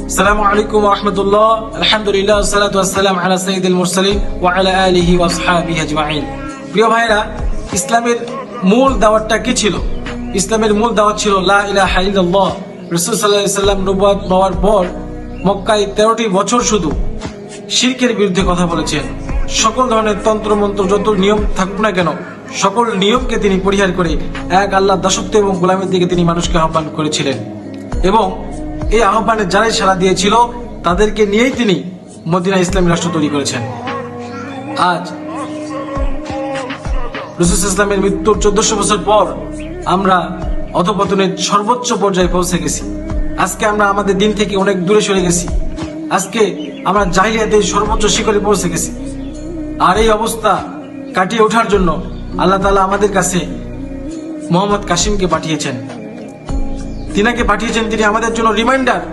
আসসালামু আলাইকুম ওয়া রাহমাতুল্লাহ। আলহামদুলিল্লাহ ওয়াসসালাতু ওয়াসসালামু আলা সাইয়্যিদিল মুরসালিন ওয়া আলা আলিহি ওয়া আসহাবিহি আজমাইন। প্রিয় ভাইরা, ইসলামের মূল দাওয়াতটা কি ছিল? ইসলামের মূল দাওয়াত ছিল লা ইলাহা ইল্লাল্লাহ। রাসূল সাল্লাল্লাহু আলাইহি সাল্লাম নবুয়ত পাওয়ার পর মক্কায় 13টি বছর শুধু শিরকের বিরুদ্ধে কথা বলেছেন। সকল ধরনের তন্ত্র মন্ত্র যত নিয়ম থাকুক না কেন, সকল নিয়মকে তিনি পরিহার করে এক আল্লাহ দাসত্ব এবং গোলামীর দিকে তিনি মানুষকে আহ্বান করেছিলেন। এবং এই আহ্বানে যারাই সাড়া দিয়েছিল তাদেরকে নিয়েই তিনি মদিনা ইসলামী রাষ্ট্র তৈরি করেছেন। আজ রাসূল ইসলামের মৃত্যুর 1400 বছর পর আমরা অধপতনের সর্বোচ্চ পর্যায়ে পৌঁছে গেছি। আজকে আমরা আমাদের দিন থেকে অনেক দূরে সরে গেছি। আজকে আমরা জাহিলিয়াতের সর্বোচ্চ শিখরে পৌঁছে গেছি। আর এই অবস্থা কাটিয়ে ওঠার জন্য আল্লাহ তাআলা আমাদের কাছে মোহাম্মদ কাসিমকে পাঠিয়েছেন। তিনাকে পাঠিয়েছেন তিনি আমাদের জন্য রিমাইন্ডার,